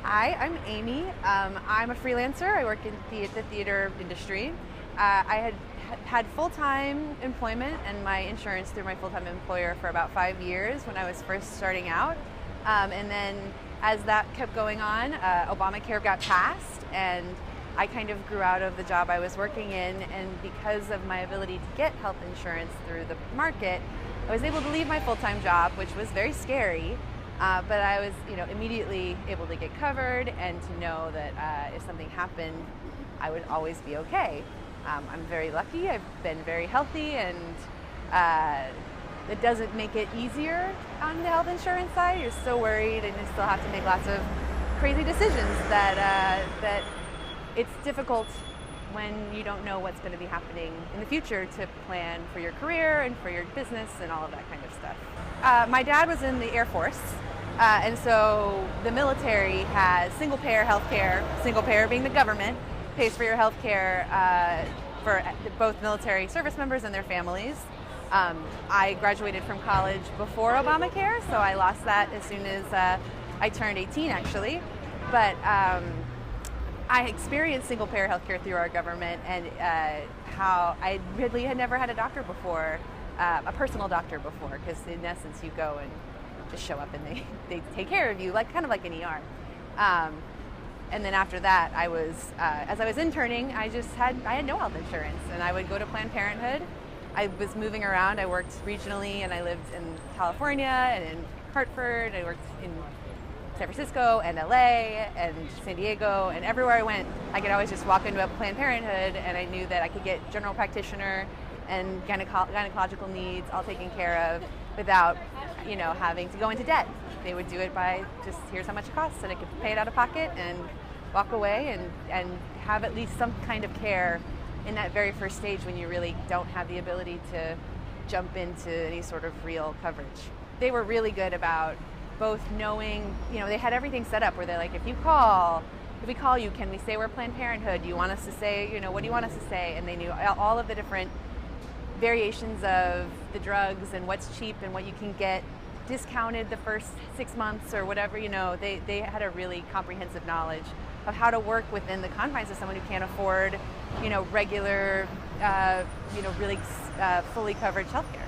Hi, I'm Amy. I'm a freelancer. I work in the theater industry. I had full-time employment and my insurance through my full-time employer for about 5 years when I was first starting out. And then as that kept going on, Obamacare got passed and I kind of grew out of the job I was working in, and because of my ability to get health insurance through the market, I was able to leave my full-time job, which was very scary. But I was, immediately able to get covered and to know that if something happened, I would always be okay. I'm very lucky. I've been very healthy, and it doesn't make it easier on the health insurance side. You're still worried, and you still have to make lots of crazy decisions that it's difficult when you don't know what's going to be happening in the future to plan for your career and for your business and all of that kind of stuff. My dad was in the Air Force, and so the military has single-payer health care, single-payer being the government, pays for your health care for both military service members and their families. I graduated from college before Obamacare, so I lost that as soon as I turned 18, actually. But I experienced single-payer healthcare through our government, and how I really had never had a doctor before, a personal doctor before, because in essence you go and just show up and they take care of you, kind of like an ER. And then after that, as I was interning, I had no health insurance, and I would go to Planned Parenthood. I was moving around. I worked regionally, and I lived in California and in Hartford. I worked in San Francisco and LA and San Diego, and everywhere I went, I could always just walk into a Planned Parenthood, and I knew that I could get general practitioner and gynecological needs all taken care of without, having to go into debt. They would do it by just, here's how much it costs, and I could pay it out of pocket and walk away and have at least some kind of care in that very first stage when you really don't have the ability to jump into any sort of real coverage. They were really good about both knowing, they had everything set up where they're like, if we call you, can we say we're Planned Parenthood? Do you want us to say, what do you want us to say? And they knew all of the different variations of the drugs and what's cheap and what you can get discounted the first 6 months or whatever. They had a really comprehensive knowledge of how to work within the confines of someone who can't afford, regular, really fully covered healthcare.